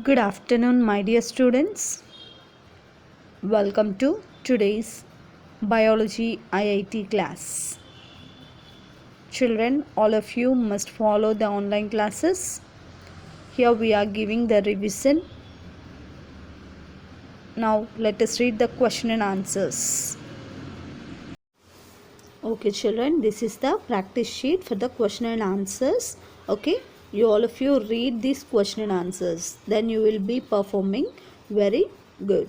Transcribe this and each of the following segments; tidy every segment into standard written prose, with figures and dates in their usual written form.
Good afternoon, my dear students. Welcome to today's Biology IIT class. Children, all of you must follow the online classes. Here we are giving the revision. Now let us read the question and answers. Okay, children, this is the practice sheet for the question and answers. Okay, all of you read these question and answers. Then you will be performing very good.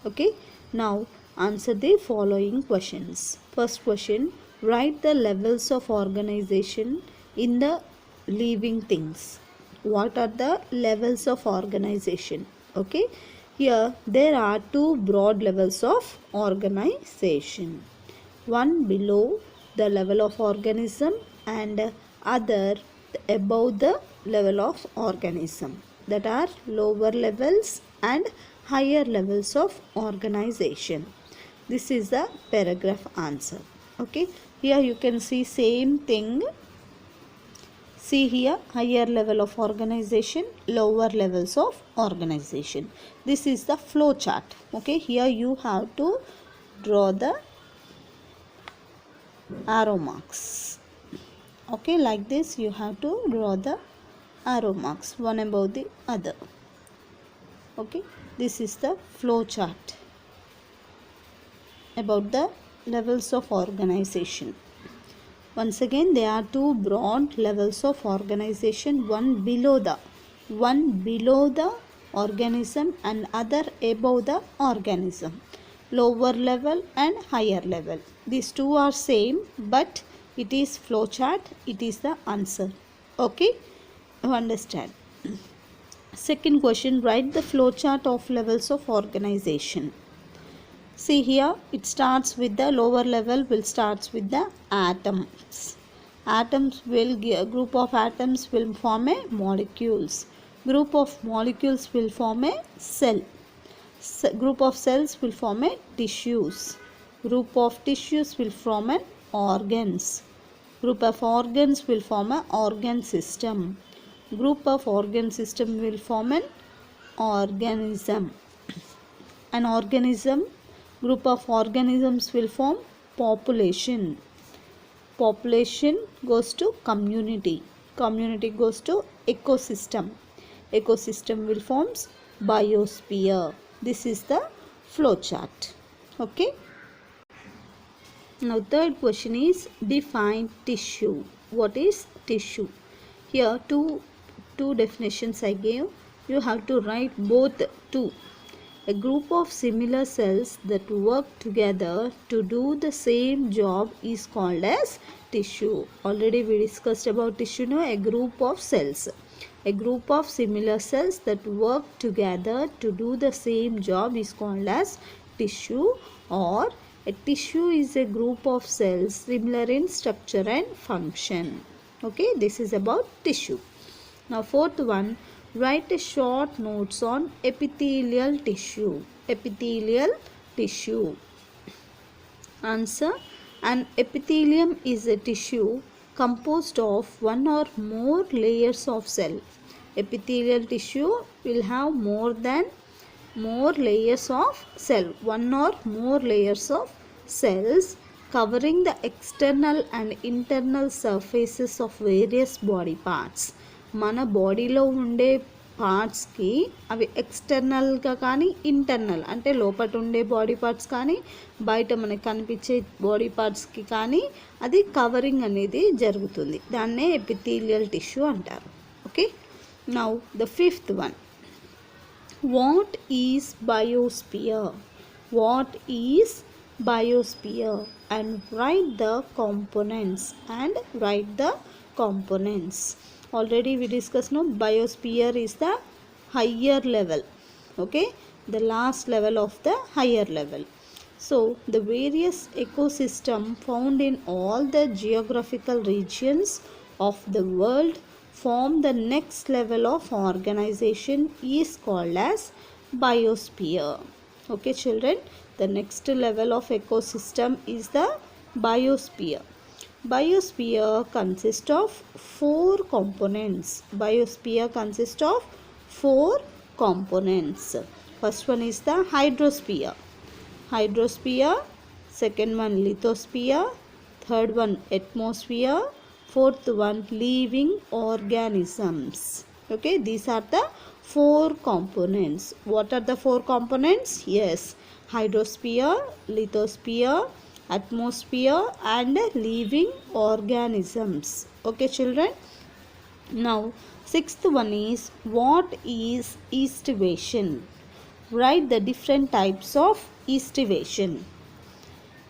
Okay, now answer the following questions. First question, write the levels of organization in the living things. What are the levels of organization? Okay, here there are two broad levels of organization. One below the level of organism and other above the level of organism, that are lower levels and higher levels of organization. This is the paragraph answer. Okay, here you can see same thing. See here, higher level of organization, lower levels of organization. This is the flow chart. Okay, here you have to draw the arrow marks. Okay, like this you have to draw the arrow marks one above the other. Okay, this is the flow chart about the levels of organization. Once again, there are two broad levels of organization, one below the organism and other above the organism. Lower level and higher level. These two are same, but it is flow chart, it is the answer. Okay, you understand. Second question, write the flow chart of levels of organization. See here, it starts with the lower level, will starts with the atoms. Atoms will give, a group of atoms will form a molecules. Group of molecules will form a cell. Group of cells will form a tissues. Group of tissues will form an organs. Group of organs will form an organ system. Group of organ system will form an organism. An organism, group of organisms will form population. Population goes to community. Community goes to ecosystem. Ecosystem will form biosphere. This is the flow chart. Okay. Now third question is define tissue. What is tissue? Here two definitions I gave. You have to write both two. A group of similar cells that work together to do the same job is called as tissue. Already we discussed about tissue. No, a group of cells. A group of similar cells that work together to do the same job is called as tissue, or a tissue is a group of cells similar in structure and function. Okay, this is about tissue. Now fourth one, write a short notes on epithelial tissue. Epithelial tissue. Answer, an epithelium is a tissue composed of one or more layers of cell. Epithelial tissue will have more layers of cell, one or more layers of cells covering the external and internal surfaces of various body parts. మన బాడీలో ఉండే పార్ట్స్కి అవి ఎక్స్టర్నల్గా కానీ internal అంటే లోపల ఉండే body parts కానీ బయట మనకి కనిపించే బాడీ పార్ట్స్కి కానీ అది కవరింగ్ అనేది జరుగుతుంది. దాన్నే ఎపిథీలియల్ టిష్యూ అంటారు. Okay, now the fifth one, what is biosphere? What is biosphere? And write the components. Already we discussed, no, biosphere is the higher level. Okay, the last level of the higher level. So the various ecosystem found in all the geographical regions of the world form the next level of organization is called as biosphere. Okay children, the next level of ecosystem is the biosphere. Biosphere consists of four components. Biosphere consists of four components. First one is the hydrosphere. Hydrosphere, second one lithosphere, third one atmosphere, fourth one living organisms. Okay, these are the four components. What are the four components? Yes, hydrosphere, lithosphere, atmosphere and living organisms. Okay children. Now sixth one is, what is estivation? Write the different types of estivation.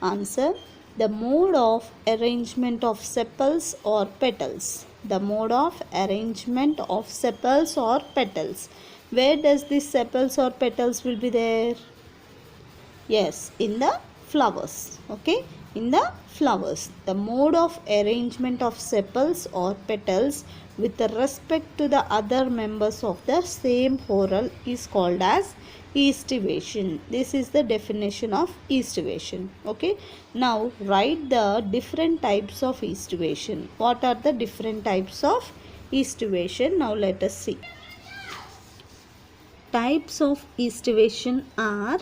Answer, the mode of arrangement of sepals or petals. The mode of arrangement of sepals or petals. Where does this sepals or petals will be there? Yes, in the flowers. Okay, in the flowers. The mode of arrangement of sepals or petals with respect to the other members of the same whorl is called as estivation. This is the definition of estivation. Okay, now write the different types of estivation. What are the different types of estivation? Now let us see. Types of estivation are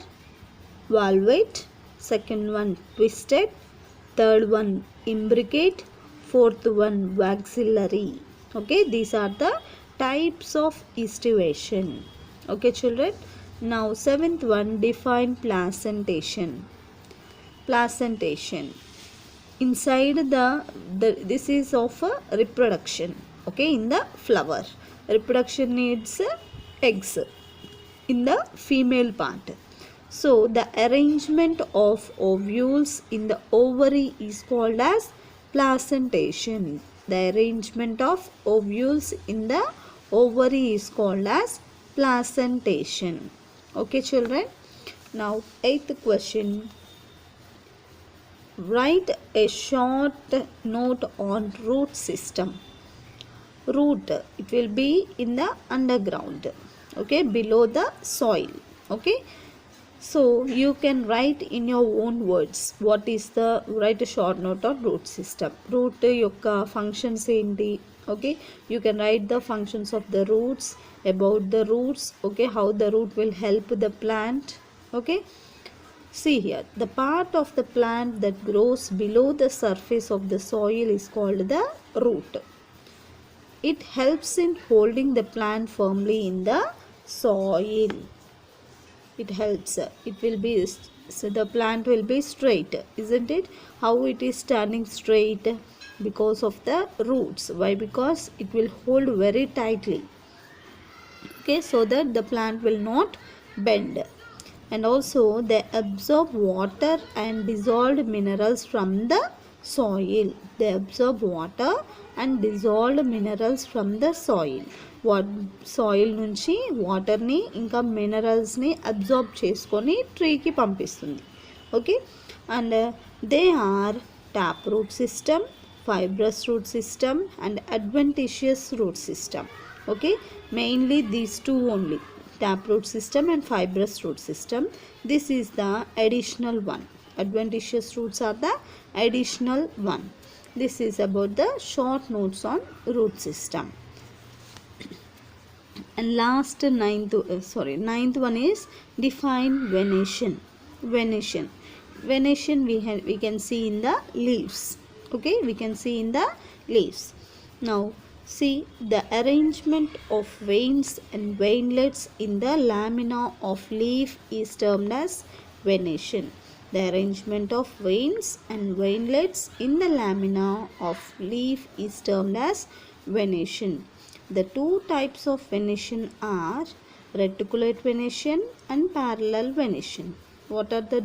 valvate, second one twisted, third one imbricate, fourth one waxillary. Okay, these are the types of estivation. Okay children. Now seventh one, define placentation. Placentation. Inside the this is of a reproduction. Okay, in the flower. Reproduction needs eggs in the female part. So the arrangement of ovules in the ovary is called as placentation. The arrangement of ovules in the ovary is called as placentation. Okay children. Now eighth question. Write a short note on root system. Root, it will be in the underground. Okay, below the soil. Okay, so you can write in your own words what is the, write a short note on root system. Root yokka functions enti. Okay, you can write the functions of the roots, about the roots. Okay, how the root will help the plant. Okay, see here, the part of the plant that grows below the surface of the soil is called the root. It helps in holding the plant firmly in the soil. It helps, it will be, so the plant will be straight, isn't it? How it is standing straight? Because of the roots. Why? Because it will hold very tightly. Okay, so that the plant will not bend. And also they absorb water and dissolved minerals from the soil. They absorb water and dissolved minerals from the soil. What soil నుంచి వాటర్ని ఇంకా మినరల్స్ని absorb చేసుకొని ట్రీకి పంపిస్తుంది. Okay, and they are tap root system, fibrous root system and adventitious root system. Okay, mainly these two only, taproot system and fibrous root system. This is the additional one. Adventitious roots are the additional one. This is about the short notes on root system. And last ninth one is define venation. Venation we can see in the leaves. Okay, we can see in the leaves. Now see, the arrangement of veins and veinlets in the lamina of leaf is termed as venation. The arrangement of veins and veinlets in the lamina of leaf is termed as venation. The two types of venation are reticulate venation and parallel venation. What are the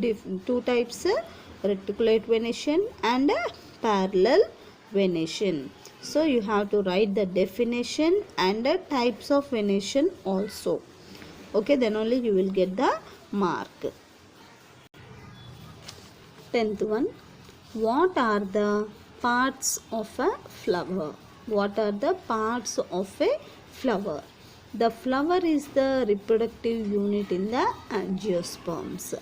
two types? Reticulate venation and parallel venation. So you have to write the definition and the types of venation also. Okay, then only you will get the mark. 10th one, what are the parts of a flower? What are the parts of a flower? The flower is the reproductive unit in the angiosperms.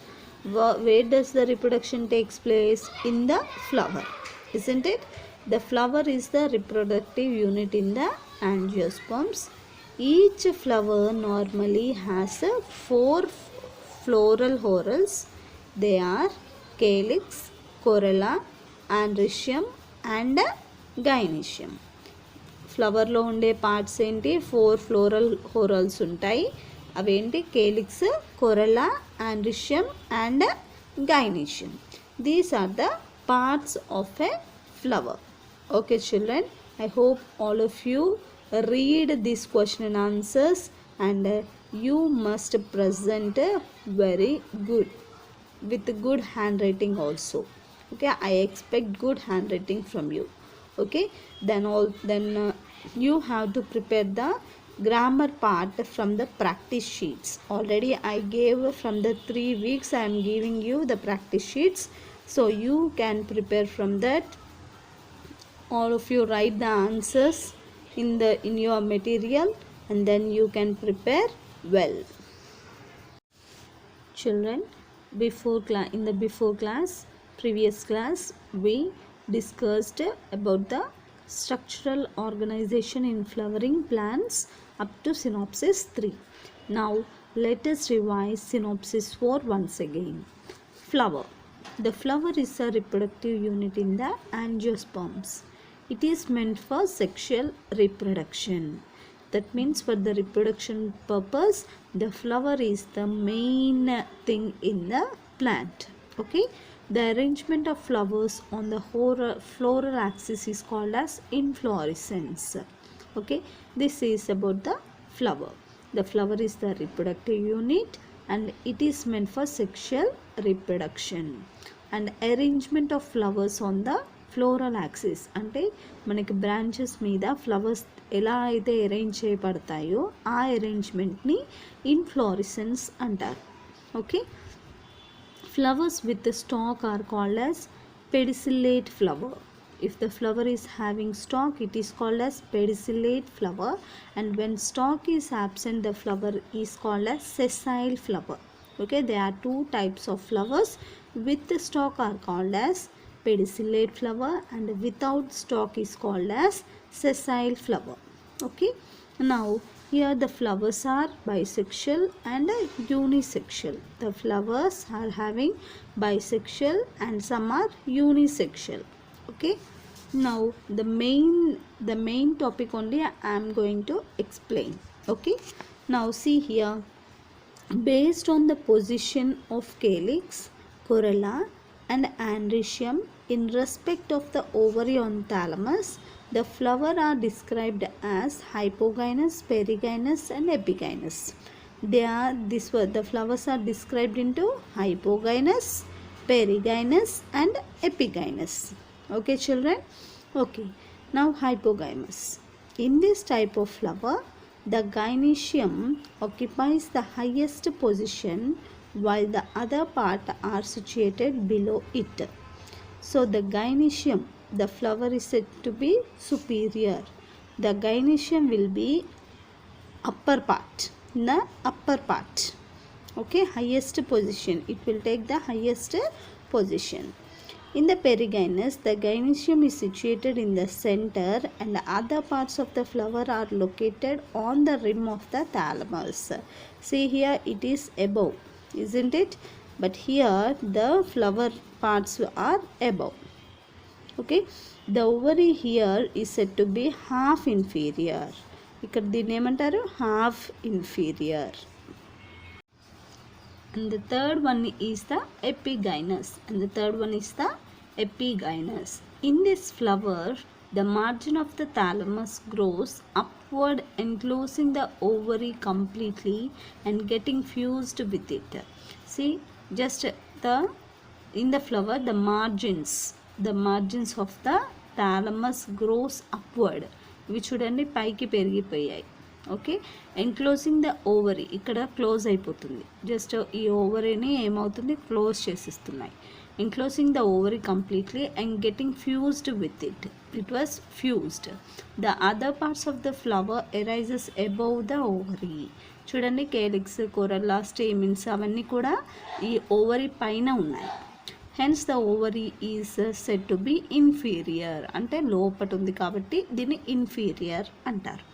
Where does the reproduction takes place? In the flower, isn't it? The flower is the reproductive unit in the angiosperms. Each flower normally has 4 floral whorls. They are calyx, corolla, androecium and gynoecium. ఫ్లవర్లో ఉండే parts ఏంటి, 4 floral whorls ఉంటాయి. అవేంటి, calyx, corolla, androecium and gynoecium. These are the parts of a flower. Okay children, I hope all of you read this question and answers, and you must present very good with good handwriting also. Okay, I expect good handwriting from you. Okay, then you have to prepare the grammar part from the practice sheets. Already I gave from the 3 weeks I am giving you the practice sheets, so you can prepare from that. All of you write the answers in your material, and then you can prepare well. Children, in the previous class we discussed about the structural organization in flowering plants up to synopsis 3. Now let us revise synopsis 4 once again. Flower. The flower is a reproductive unit in the angiosperms. It is meant for sexual reproduction. That means for the reproduction purpose, the flower is the main thing in the plant. Okay, the arrangement of flowers on the floral axis is called as inflorescence. Okay, this is about the flower. The flower is the reproductive unit and it is meant for sexual reproduction. And arrangement of flowers on the floral axis అంటే మనకి branches మీద flowers ఎలా అయితే arrange చేయబడతాయో ఆ అరేంజ్మెంట్ని inflorescence అంటారు. Okay, flowers with stalk are called as pedicellate flower. If the flower is having stalk, it is called as pedicellate flower, and when stalk is absent, the flower is called as sessile flower. Okay, there are 2 types of flowers. With the stalk are called as pedicellate flower, and without stalk is called as sessile flower. Okay, now here the flowers are bisexual and unisexual. The flowers are having bisexual and some are unisexual. Okay, now the main topic only I am going to explain. Okay, now see here, based on the position of calyx, corolla and androecium in respect of the ovary on thalamus, the flower are described as hypogynous, perigynous and epigynous. The flowers are described into hypogynous, perigynous and epigynous. Okay children, okay, now hypogynous. In this type of flower, the gynoecium occupies the highest position while the other part are situated below it. So the gynoecium, the flower is said to be superior. The gynoecium will be upper part, the upper part. Okay, highest position, it will take the highest position. In the perigynous, the gynoecium is situated in the center and the other parts of the flower are located on the rim of the thalamus. See here, it is above, isn't it? But here the flower parts are above. Okay, the ovary here is said to be half inferior. ఇక్కడ దీన్ని ఏమంటారు, half inferior. And the third one is the epigynous. In this flower, the margin of the thalamus grows upward, enclosing the ovary completely and getting fused with it. See, just in the flower, the margins of the thalamus grows upward. ఇవి చూడండి పైకి పెరిగిపోయాయి. Okay, enclosing the ovary, ఇక్కడ close అయిపోతుంది. Just ఈ ఓవరీని ఏమవుతుంది, close చేసిస్తున్నాయి. enclosing the ovary completely and getting fused with it. It was fused. The other parts of the flower arises above the ovary. చూడండి, calyx, కొరల్లా, స్టేమిన్స్ అవన్నీ కూడా ఈ ఓవరీ పైన ఉన్నాయి. Hence the ovary is said to be inferior. అంటే లోపట ఉంది కాబట్టి దీన్ని ఇన్ఫీరియర్ అంటారు.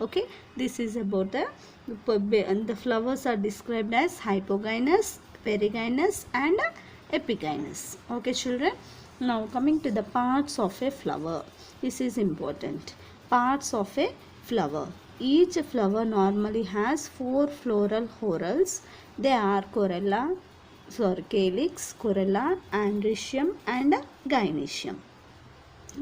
Okay, this is about the flowers are described as hypogynous, perigynous and epigynous. Okay children, now coming to the parts of a flower. This is important. Parts of a flower. Each flower normally has 4 floral whorls. They are calyx, corolla, androecium and gynoecium.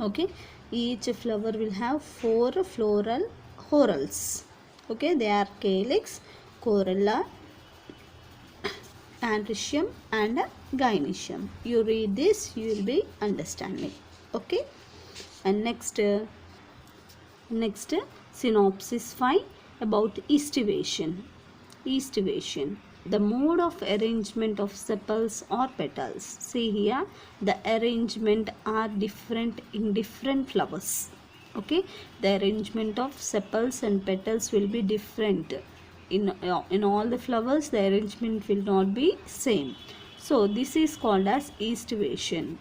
Okay, each flower will have 4 floral whorls. Okay, they are calyx, corolla, androecium and gynoecium. You read this, you will be understanding. Okay, and next synopsis 5 about estivation. Estivation, the mode of arrangement of sepals or petals. See here, the arrangement are different in different flowers. Okay, the arrangement of sepals and petals will be different in all the flowers. The arrangement will not be same. So this is called as estivation.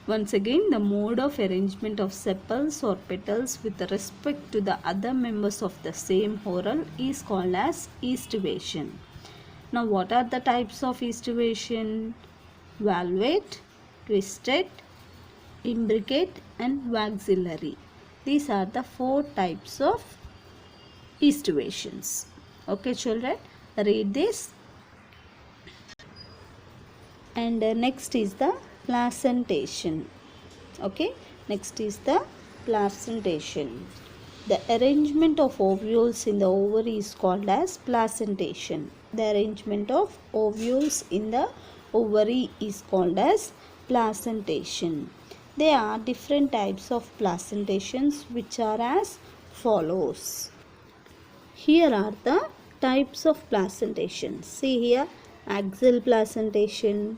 Once again, the mode of arrangement of sepals or petals with respect to the other members of the same whorl is called as estivation. Now, what are the types of estivation? Valvate, twisted, imbricate and waxillary. These are the 4 types of estivations. Okay children, read this. And next is the placentation. Okay, next is the placentation. The arrangement of ovules in the ovary is called as placentation. The arrangement of ovules in the ovary is called as placentation. There are different types of placentations which are as follows. Here are the types of placentation. See here, axial placentation,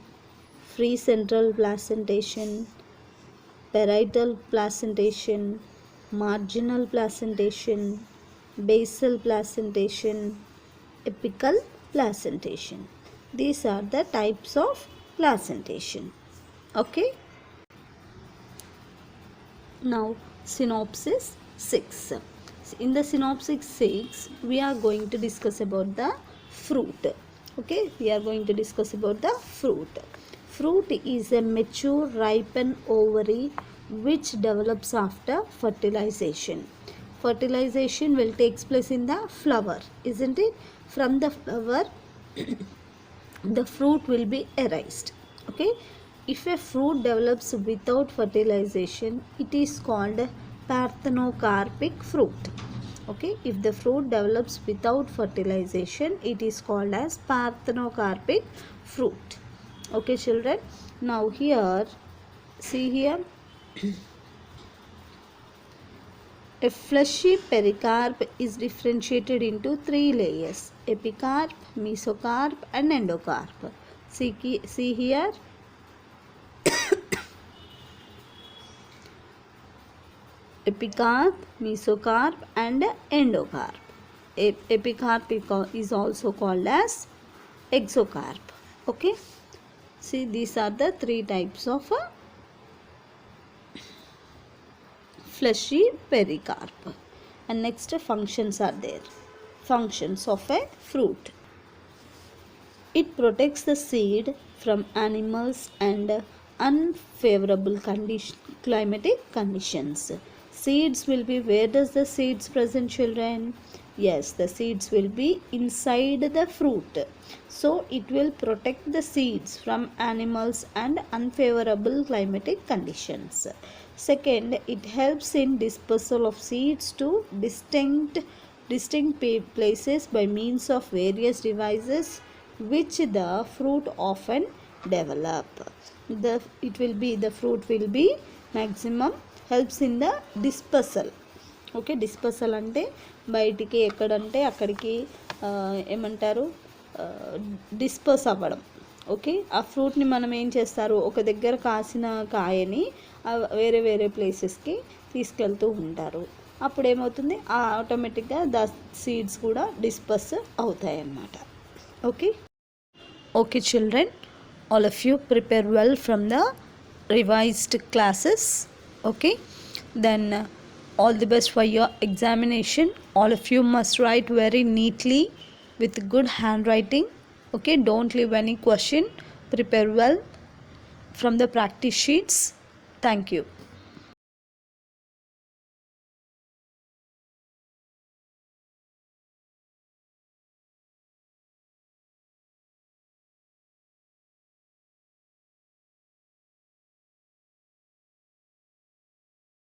free central placentation, parietal placentation, marginal placentation, basal placentation, apical placentation. These are the types of placentation. Okay. Now synopsis 6. In the synopsis 6, we are going to discuss about the fruit. Okay, we are going to discuss about the fruit. Fruit is a mature ripened ovary which develops after fertilization. Fertilization will take place in the flower, isn't it? From the flower, the fruit will be arised. Okay, if a fruit develops without fertilization, it is called parthenocarpic fruit. Okay, if the fruit develops without fertilization, it is called as parthenocarpic fruit. Okay children, now here, see here, a fleshy pericarp is differentiated into 3 layers: epicarp, mesocarp and endocarp. See here, epicarp, mesocarp and endocarp. Epicarp is also called as exocarp. Okay, see, these are the 3 types of fleshy pericarp. And next functions are there. Functions of a fruit: it protects the seed from animals and unfavorable climatic conditions. Seeds will be, where does the seeds present children? Yes, the seeds will be inside the fruit. So it will protect the seeds from animals and unfavorable climatic conditions. Second, it helps in dispersal of seeds to distinct places by means of various devices which the fruit often develop. The fruit will be maximum helps in the dispersal. Okay, dispersal అంటే బయటికి ఎక్కడంటే అక్కడికి ఏమంటారు, disperse అవ్వడం. Okay, ఆ ఫ్రూట్ని మనం ఏం చేస్తారు, ఒక దగ్గర కాసిన కాయని వేరే వేరే ప్లేసెస్కి తీసుకెళ్తూ ఉంటారు. అప్పుడు ఏమవుతుంది, ఆటోమేటిక్గా ద సీడ్స్ కూడా డిస్పర్స్ అవుతాయి అన్నమాట. Okay okay children, all of you prepare well from the revised classes. Okay, then All the best for your examination. All of you must write very neatly with good handwriting. Okay, don't leave any question. Prepare well from the practice sheets. Thank you.